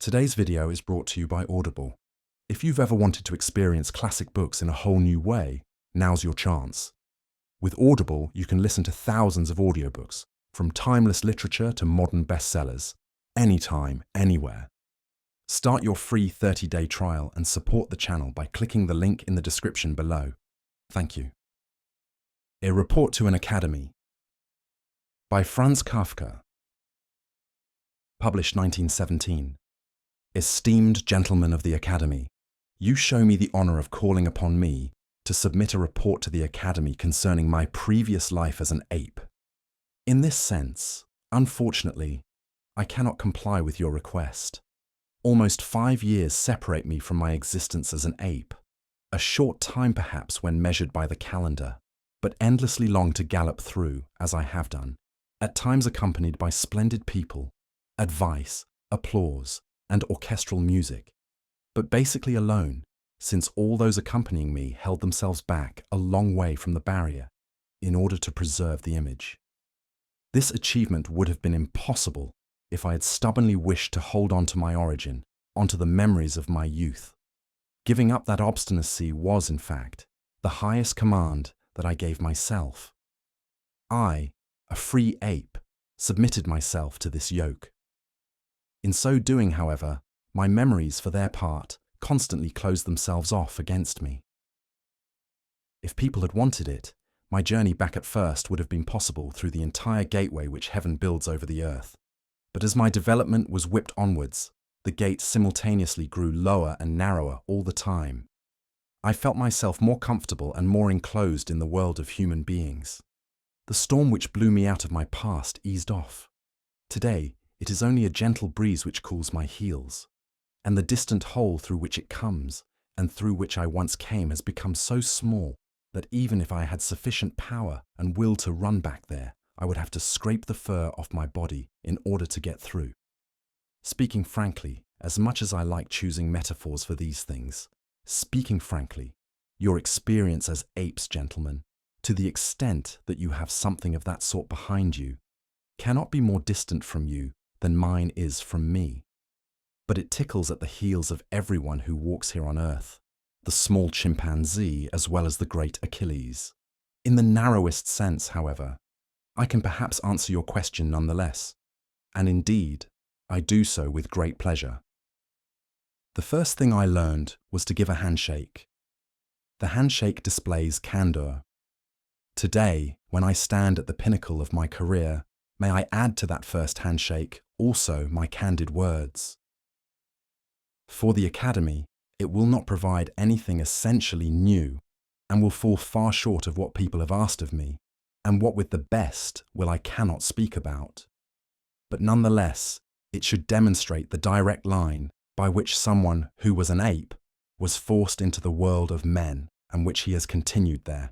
Today's video is brought to you by Audible. If you've ever wanted to experience classic books in a whole new way, now's your chance. With Audible, you can listen to thousands of audiobooks, from timeless literature to modern bestsellers, anytime, anywhere. Start your free 30-day trial and support the channel by clicking the link in the description below. Thank you. A Report to an Academy by Franz Kafka. Published 1917. Esteemed gentlemen of the Academy, you show me the honor of calling upon me to submit a report to the Academy concerning my previous life as an ape. In this sense, unfortunately, I cannot comply with your request. Almost 5 years separate me from my existence as an ape, a short time perhaps when measured by the calendar, but endlessly long to gallop through, as I have done, at times accompanied by splendid people, advice, applause, and orchestral music, but basically alone, since all those accompanying me held themselves back a long way from the barrier in order to preserve the image. This achievement would have been impossible if I had stubbornly wished to hold on to my origin, onto the memories of my youth. Giving up that obstinacy was, in fact, the highest command that I gave myself. I, a free ape, submitted myself to this yoke. In so doing, however, my memories, for their part, constantly closed themselves off against me. If people had wanted it, my journey back at first would have been possible through the entire gateway which heaven builds over the earth. But as my development was whipped onwards, the gate simultaneously grew lower and narrower all the time. I felt myself more comfortable and more enclosed in the world of human beings. The storm which blew me out of my past eased off. Today, it is only a gentle breeze which cools my heels, and the distant hole through which it comes, and through which I once came, has become so small that even if I had sufficient power and will to run back there, I would have to scrape the fur off my body in order to get through. Speaking frankly, as much as I like choosing metaphors for these things, speaking frankly, your experience as apes, gentlemen, to the extent that you have something of that sort behind you, cannot be more distant from you than mine is from me. But it tickles at the heels of everyone who walks here on earth, the small chimpanzee as well as the great Achilles. In the narrowest sense, however, I can perhaps answer your question nonetheless, and indeed, I do so with great pleasure. The first thing I learned was to give a handshake. The handshake displays candor. Today, when I stand at the pinnacle of my career, may I add to that first handshake also my candid words. For the Academy, it will not provide anything essentially new, and will fall far short of what people have asked of me, and what with the best will I cannot speak about. But nonetheless, it should demonstrate the direct line by which someone who was an ape was forced into the world of men, and which he has continued there.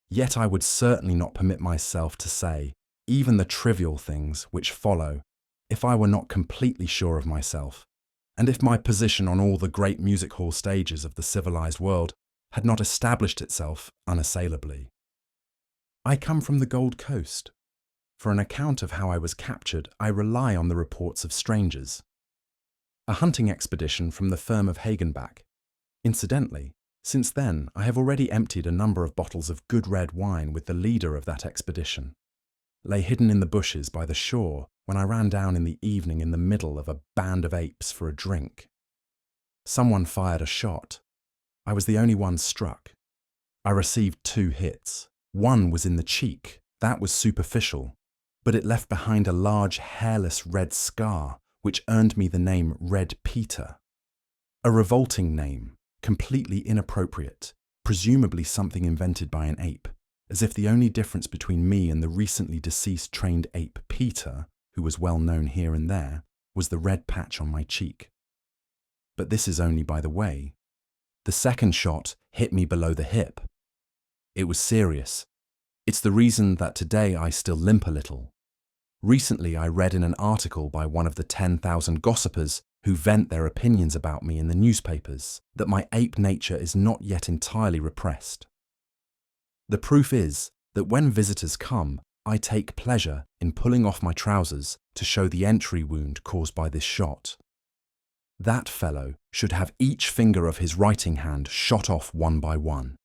Yet I would certainly not permit myself to say even the trivial things which follow if I were not completely sure of myself, and if my position on all the great music hall stages of the civilized world had not established itself unassailably. I come from the Gold Coast. For an account of how I was captured, I rely on the reports of strangers. A hunting expedition from the firm of Hagenbach. Incidentally, since then I have already emptied a number of bottles of good red wine with the leader of that expedition. Lay hidden in the bushes by the shore when I ran down in the evening in the middle of a band of apes for a drink. Someone fired a shot. I was the only one struck. I received 2 hits. One was in the cheek. That was superficial, but it left behind a large hairless red scar which earned me the name Red Peter. A revolting name, completely inappropriate, presumably something invented by an ape, as if the only difference between me and the recently deceased trained ape Peter, who was well known here and there, was the red patch on my cheek. But this is only by the way. The second shot hit me below the hip. It was serious. It's the reason that today I still limp a little. Recently I read in an article by one of the 10,000 gossipers who vent their opinions about me in the newspapers that my ape nature is not yet entirely repressed. The proof is that when visitors come, I take pleasure in pulling off my trousers to show the entry wound caused by this shot. That fellow should have each finger of his writing hand shot off one by one.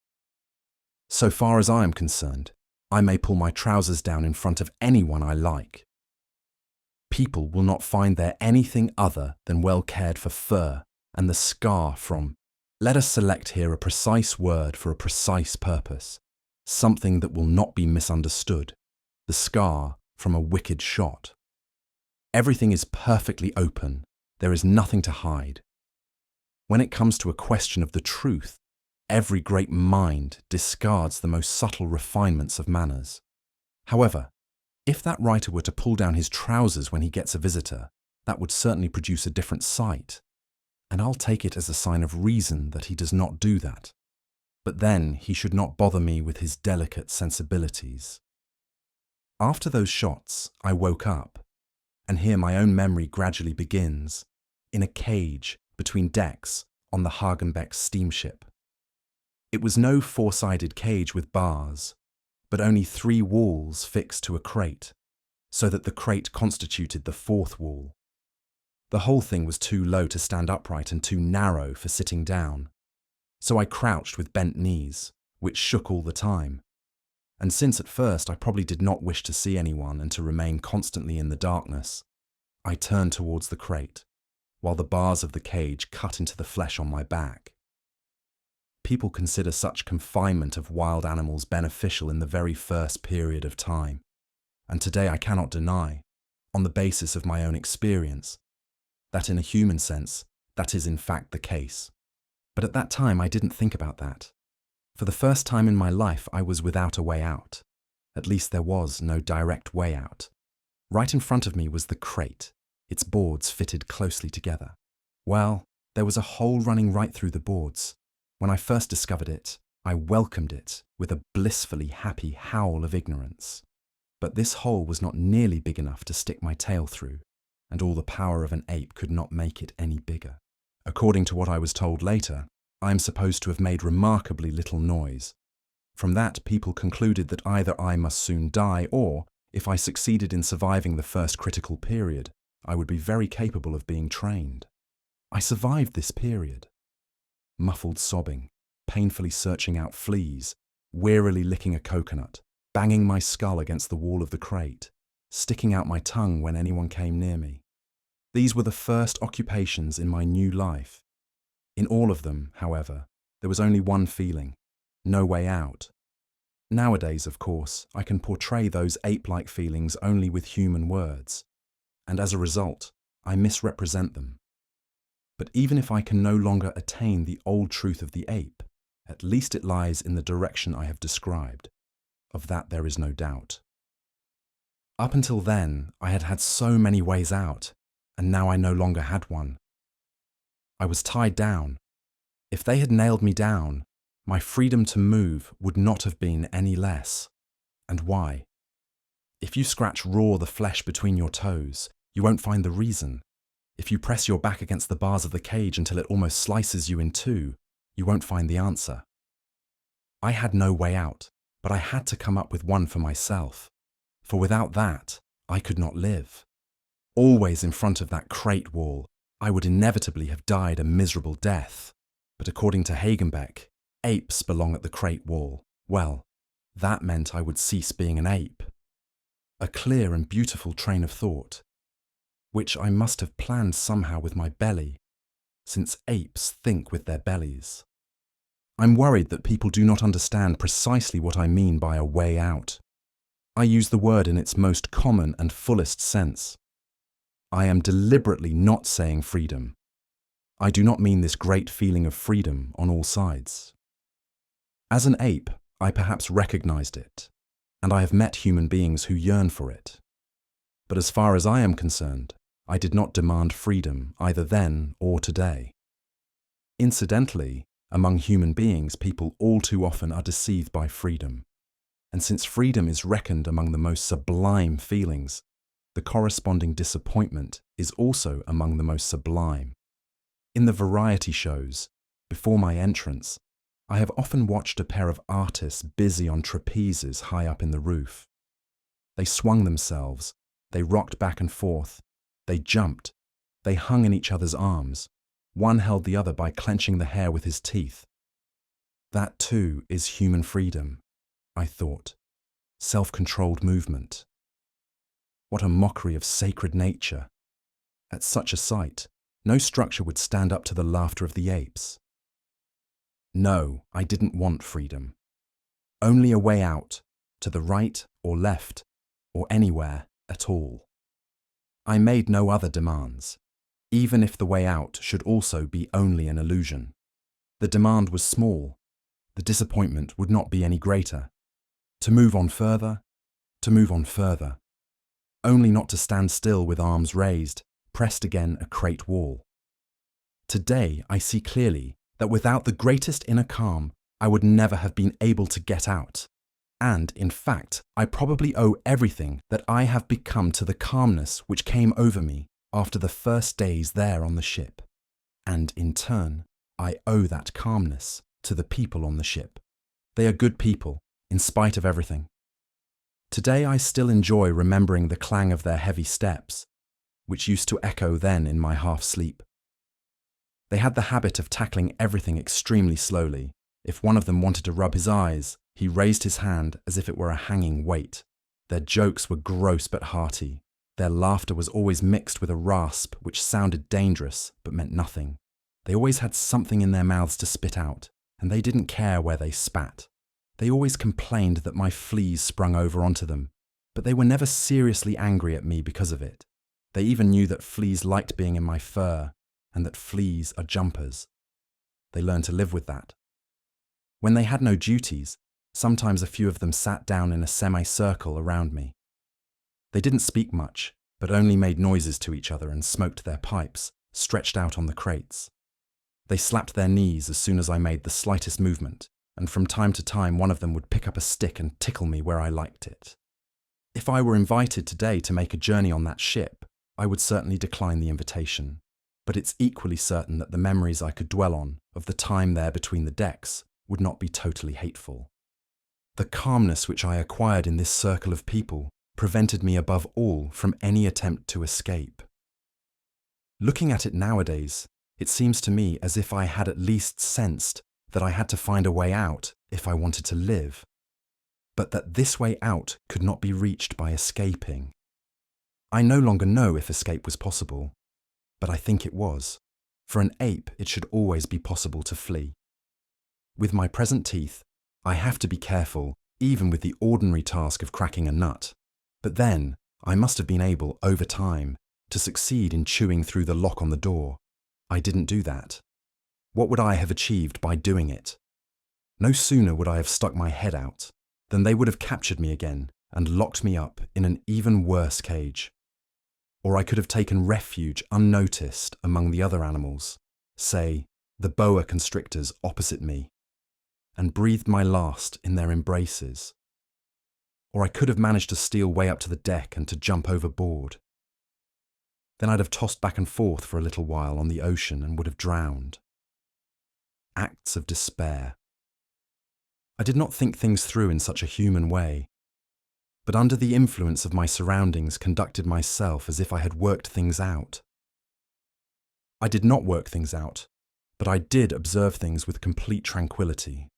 So far as I am concerned, I may pull my trousers down in front of anyone I like. People will not find there anything other than well cared for fur and the scar from, let us select here a precise word for a precise purpose, something that will not be misunderstood, the scar from a wicked shot. Everything is perfectly open, there is nothing to hide. When it comes to a question of the truth, every great mind discards the most subtle refinements of manners. However, if that writer were to pull down his trousers when he gets a visitor, that would certainly produce a different sight, and I'll take it as a sign of reason that he does not do that. But then he should not bother me with his delicate sensibilities. After those shots, I woke up, and here my own memory gradually begins, in a cage between decks on the Hagenbeck steamship. It was no four-sided cage with bars, but only 3 walls fixed to a crate, so that the crate constituted the 4th wall. The whole thing was too low to stand upright and too narrow for sitting down, so I crouched with bent knees, which shook all the time. And since at first I probably did not wish to see anyone and to remain constantly in the darkness, I turned towards the crate, while the bars of the cage cut into the flesh on my back. People consider such confinement of wild animals beneficial in the very first period of time, and today I cannot deny, on the basis of my own experience, that in a human sense, that is in fact the case. But at that time I didn't think about that. For the first time in my life I was without a way out. At least there was no direct way out. Right in front of me was the crate, its boards fitted closely together. Well, there was a hole running right through the boards. When I first discovered it, I welcomed it with a blissfully happy howl of ignorance. But this hole was not nearly big enough to stick my tail through, and all the power of an ape could not make it any bigger. According to what I was told later, I am supposed to have made remarkably little noise. From that, people concluded that either I must soon die or, if I succeeded in surviving the first critical period, I would be very capable of being trained. I survived this period. Muffled sobbing, painfully searching out fleas, wearily licking a coconut, banging my skull against the wall of the crate, sticking out my tongue when anyone came near me. These were the first occupations in my new life. In all of them, however, there was only one feeling: no way out. Nowadays, of course, I can portray those ape-like feelings only with human words, and as a result, I misrepresent them. But even if I can no longer attain the old truth of the ape, at least it lies in the direction I have described. Of that there is no doubt. Up until then, I had had so many ways out, and now I no longer had one. I was tied down. If they had nailed me down, my freedom to move would not have been any less. And why? If you scratch raw the flesh between your toes, you won't find the reason. If you press your back against the bars of the cage until it almost slices you in two, you won't find the answer. I had no way out, but I had to come up with one for myself. For without that, I could not live. Always in front of that crate wall, I would inevitably have died a miserable death. But according to Hagenbeck, apes belong at the crate wall. Well, that meant I would cease being an ape. A clear and beautiful train of thought, which I must have planned somehow with my belly, since apes think with their bellies. I'm worried that people do not understand precisely what I mean by a way out. I use the word in its most common and fullest sense. I am deliberately not saying freedom. I do not mean this great feeling of freedom on all sides. As an ape, I perhaps recognized it, and I have met human beings who yearn for it. But as far as I am concerned, I did not demand freedom either then or today. Incidentally, among human beings, people all too often are deceived by freedom. And since freedom is reckoned among the most sublime feelings, the corresponding disappointment is also among the most sublime. In the variety shows, before my entrance, I have often watched a pair of artists busy on trapezes high up in the roof. They swung themselves, they rocked back and forth, they jumped, they hung in each other's arms, One held the other by clenching the hair with his teeth. That too is human freedom, I thought. Self-controlled movement. What a mockery of sacred nature. At such a sight, no structure would stand up to the laughter of the apes. No, I didn't want freedom. Only a way out, to the right or left, or anywhere at all. I made no other demands, even if the way out should also be only an illusion. The demand was small. The disappointment would not be any greater. To move on further, to move on further. Only not to stand still with arms raised, pressed again a crate wall. Today I see clearly that without the greatest inner calm, I would never have been able to get out. And, in fact, I probably owe everything that I have become to the calmness which came over me after the first days there on the ship. And, in turn, I owe that calmness to the people on the ship. They are good people, in spite of everything. Today I still enjoy remembering the clang of their heavy steps, which used to echo then in my half-sleep. They had the habit of tackling everything extremely slowly. If one of them wanted to rub his eyes, he raised his hand as if it were a hanging weight. Their jokes were gross but hearty. Their laughter was always mixed with a rasp which sounded dangerous but meant nothing. They always had something in their mouths to spit out, and they didn't care where they spat. They always complained that my fleas sprung over onto them, but they were never seriously angry at me because of it. They even knew that fleas liked being in my fur, and that fleas are jumpers. They learned to live with that. When they had no duties, sometimes a few of them sat down in a semicircle around me. They didn't speak much, but only made noises to each other and smoked their pipes, stretched out on the crates. They slapped their knees as soon as I made the slightest movement, and from time to time one of them would pick up a stick and tickle me where I liked it. If I were invited today to make a journey on that ship, I would certainly decline the invitation. But it's equally certain that the memories I could dwell on of the time there between the decks would not be totally hateful. The calmness which I acquired in this circle of people prevented me above all from any attempt to escape. Looking at it nowadays, it seems to me as if I had at least sensed that I had to find a way out if I wanted to live, but that this way out could not be reached by escaping. I no longer know if escape was possible, but I think it was. For an ape, it should always be possible to flee. With my present teeth, I have to be careful, even with the ordinary task of cracking a nut. But then, I must have been able, over time, to succeed in chewing through the lock on the door. I didn't do that. What would I have achieved by doing it? No sooner would I have stuck my head out than they would have captured me again and locked me up in an even worse cage. Or I could have taken refuge unnoticed among the other animals, say, the boa constrictors opposite me, and breathed my last in their embraces. Or I could have managed to steal way up to the deck and to jump overboard. Then I'd have tossed back and forth for a little while on the ocean and would have drowned. Acts of despair. I did not think things through in such a human way, but under the influence of my surroundings conducted myself as if I had worked things out. I did not work things out, but I did observe things with complete tranquility.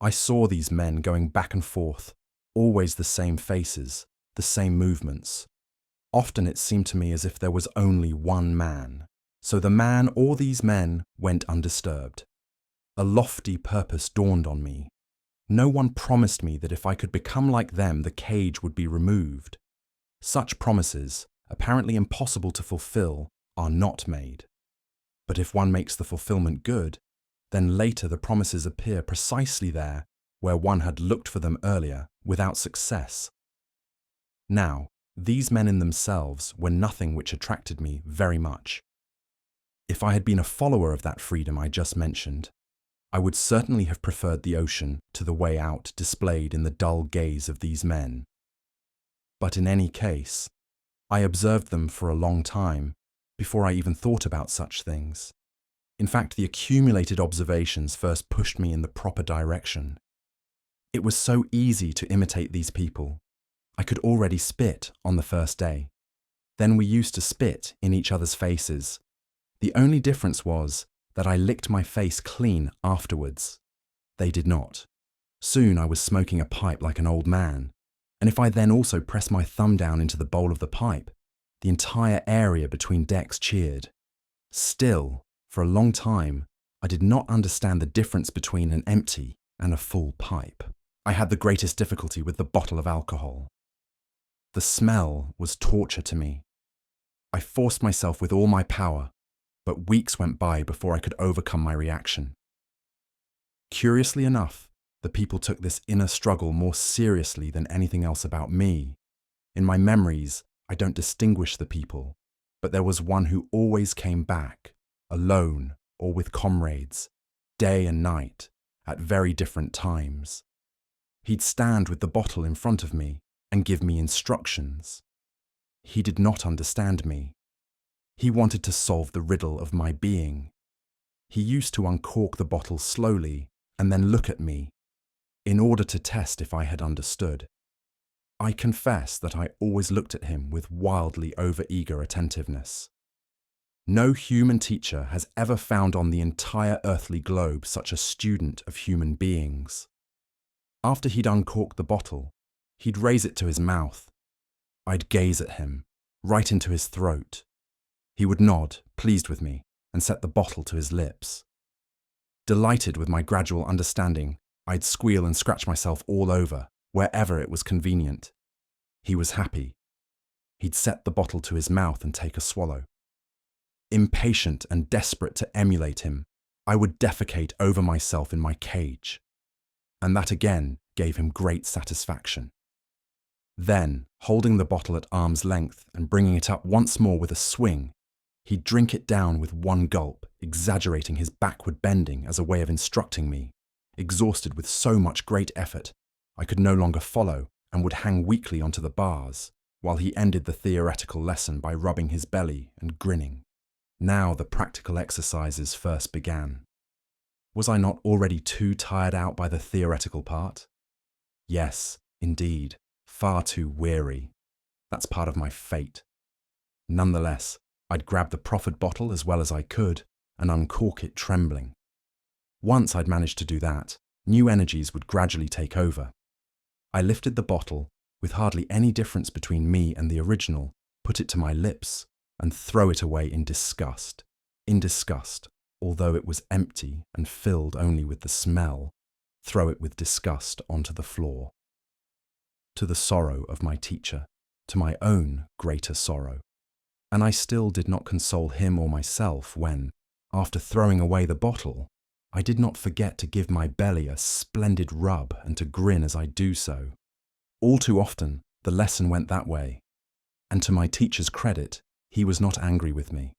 I saw these men going back and forth, always the same faces, the same movements. Often it seemed to me as if there was only one man, so the man or these men went undisturbed. A lofty purpose dawned on me. No one promised me that if I could become like them, the cage would be removed. Such promises, apparently impossible to fulfill, are not made. But if one makes the fulfillment good, then later the promises appear precisely there where one had looked for them earlier without success. Now, these men in themselves were nothing which attracted me very much. If I had been a follower of that freedom I just mentioned, I would certainly have preferred the ocean to the way out displayed in the dull gaze of these men. But in any case, I observed them for a long time before I even thought about such things. In fact, the accumulated observations first pushed me in the proper direction. It was so easy to imitate these people. I could already spit on the first day. Then we used to spit in each other's faces. The only difference was that I licked my face clean afterwards. They did not. Soon I was smoking a pipe like an old man, and if I then also pressed my thumb down into the bowl of the pipe, the entire area between decks cheered. Still, for a long time, I did not understand the difference between an empty and a full pipe. I had the greatest difficulty with the bottle of alcohol. The smell was torture to me. I forced myself with all my power, but weeks went by before I could overcome my reaction. Curiously enough, the people took this inner struggle more seriously than anything else about me. In my memories, I don't distinguish the people, but there was one who always came back, alone or with comrades, day and night, at very different times. He'd stand with the bottle in front of me and give me instructions. He did not understand me. He wanted to solve the riddle of my being. He used to uncork the bottle slowly and then look at me, in order to test if I had understood. I confess that I always looked at him with wildly over-eager attentiveness. No human teacher has ever found on the entire earthly globe such a student of human beings. After he'd uncorked the bottle, he'd raise it to his mouth. I'd gaze at him, right into his throat. He would nod, pleased with me, and set the bottle to his lips. Delighted with my gradual understanding, I'd squeal and scratch myself all over, wherever it was convenient. He was happy. He'd set the bottle to his mouth and take a swallow. Impatient and desperate to emulate him, I would defecate over myself in my cage. And that again gave him great satisfaction. Then, holding the bottle at arm's length and bringing it up once more with a swing, he'd drink it down with one gulp, exaggerating his backward bending as a way of instructing me. Exhausted with so much great effort, I could no longer follow and would hang weakly onto the bars, while he ended the theoretical lesson by rubbing his belly and grinning. Now the practical exercises first began. Was I not already too tired out by the theoretical part? Yes, indeed, far too weary. That's part of my fate. Nonetheless, I'd grab the proffered bottle as well as I could and uncork it trembling. Once I'd managed to do that, new energies would gradually take over. I lifted the bottle, with hardly any difference between me and the original, put it to my lips, and throw it away in disgust. In disgust, although it was empty and filled only with the smell, throw it with disgust onto the floor. To the sorrow of my teacher, to my own greater sorrow. And I still did not console him or myself when, after throwing away the bottle, I did not forget to give my belly a splendid rub and to grin as I do so. All too often, the lesson went that way, and to my teacher's credit, he was not angry with me.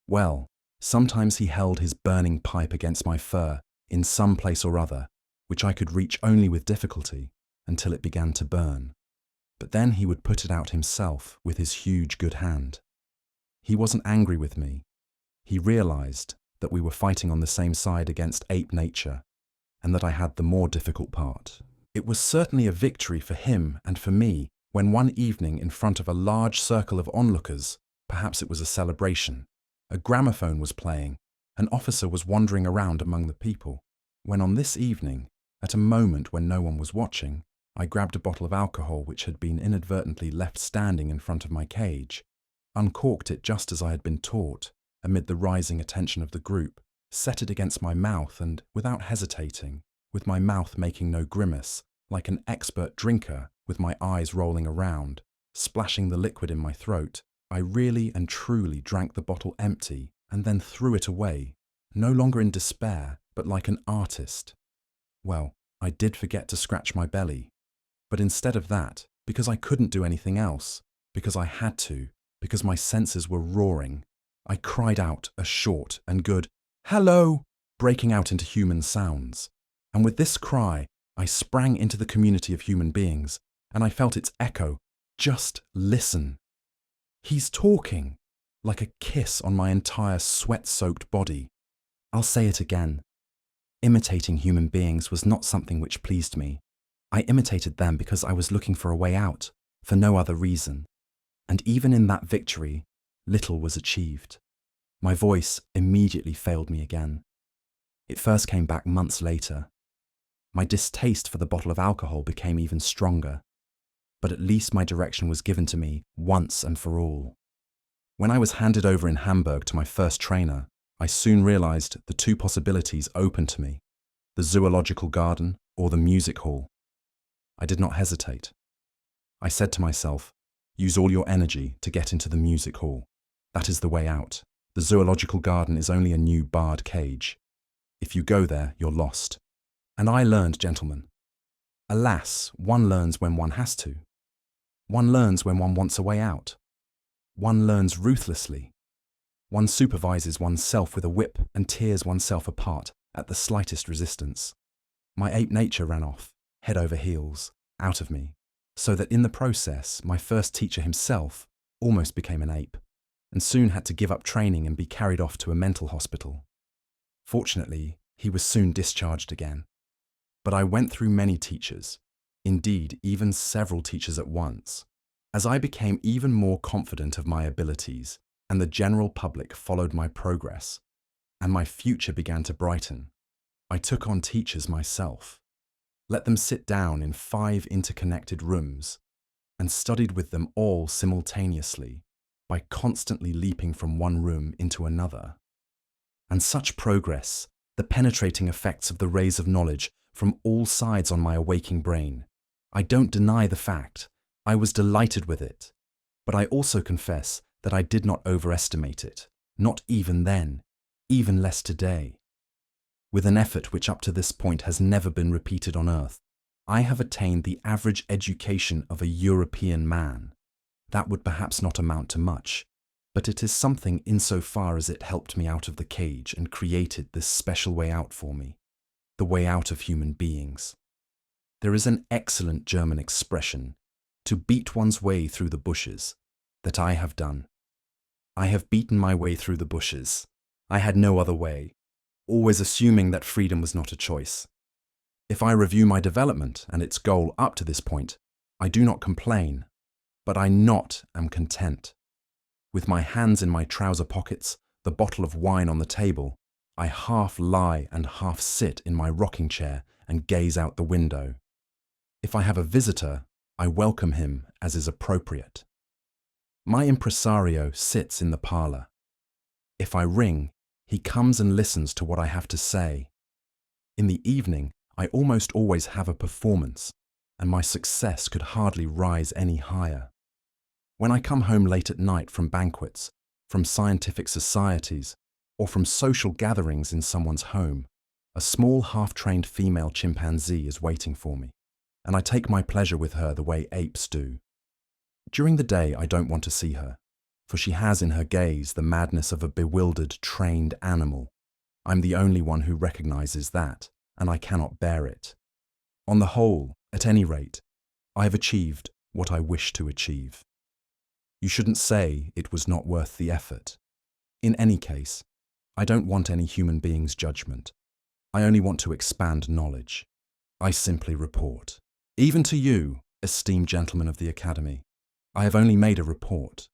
Well, sometimes he held his burning pipe against my fur in some place or other, which I could reach only with difficulty, until it began to burn. But then he would put it out himself with his huge good hand. He wasn't angry with me. He realized that we were fighting on the same side against ape nature, and that I had the more difficult part. It was certainly a victory for him and for me when one evening in front of a large circle of onlookers, perhaps it was a celebration, a gramophone was playing, an officer was wandering around among the people, when on this evening, at a moment when no one was watching, I grabbed a bottle of alcohol which had been inadvertently left standing in front of my cage, uncorked it just as I had been taught, amid the rising attention of the group, set it against my mouth and, without hesitating, with my mouth making no grimace, like an expert drinker, with my eyes rolling around, splashing the liquid in my throat, I really and truly drank the bottle empty and then threw it away, no longer in despair, but like an artist. Well, I did forget to scratch my belly, but instead of that, because I couldn't do anything else, because I had to, because my senses were roaring, I cried out a short and good "Hello!" breaking out into human sounds. And with this cry, I sprang into the community of human beings, and I felt its echo. Just listen. He's talking, like a kiss on my entire sweat-soaked body. I'll say it again. Imitating human beings was not something which pleased me. I imitated them because I was looking for a way out, for no other reason. And even in that victory, little was achieved. My voice immediately failed me again. It first came back months later. My distaste for the bottle of alcohol became even stronger, but at least my direction was given to me once and for all. When I was handed over in Hamburg to my first trainer, I soon realized the two possibilities open to me: the zoological garden or the music hall. I did not hesitate. I said to myself, use all your energy to get into the music hall. That is the way out. The zoological garden is only a new barred cage. If you go there, you're lost. And I learned, gentlemen. Alas, one learns when one has to. One learns when one wants a way out. One learns ruthlessly. One supervises oneself with a whip and tears oneself apart at the slightest resistance. My ape nature ran off, head over heels, out of me, so that in the process, my first teacher himself almost became an ape, and soon had to give up training and be carried off to a mental hospital. Fortunately, he was soon discharged again. But I went through many teachers, indeed even several teachers at once, as I became even more confident of my abilities, and the general public followed my progress, and my future began to brighten. I took on teachers myself, let them sit down in 5 interconnected rooms, and studied with them all simultaneously by constantly leaping from one room into another. And such progress, the penetrating effects of the rays of knowledge from all sides on my awaking brain, I don't deny the fact, I was delighted with it, but I also confess that I did not overestimate it, not even then, even less today. With an effort which up to this point has never been repeated on Earth, I have attained the average education of a European man. That would perhaps not amount to much, but it is something insofar as it helped me out of the cage and created this special way out for me, the way out of human beings. There is an excellent German expression, to beat one's way through the bushes, that I have done. I have beaten my way through the bushes. I had no other way, always assuming that freedom was not a choice. If I review my development and its goal up to this point, I do not complain, but I not am content. With my hands in my trouser pockets, the bottle of wine on the table, I half lie and half sit in my rocking chair and gaze out the window. If I have a visitor, I welcome him as is appropriate. My impresario sits in the parlor. If I ring, he comes and listens to what I have to say. In the evening, I almost always have a performance, and my success could hardly rise any higher. When I come home late at night from banquets, from scientific societies, or from social gatherings in someone's home, a small half-trained female chimpanzee is waiting for me, and I take my pleasure with her the way apes do. During the day, I don't want to see her, for she has in her gaze the madness of a bewildered, trained animal. I'm the only one who recognizes that, and I cannot bear it. On the whole, at any rate, I have achieved what I wish to achieve. You shouldn't say it was not worth the effort. In any case, I don't want any human being's judgment. I only want to expand knowledge. I simply report. Even to you, esteemed gentlemen of the Academy, I have only made a report.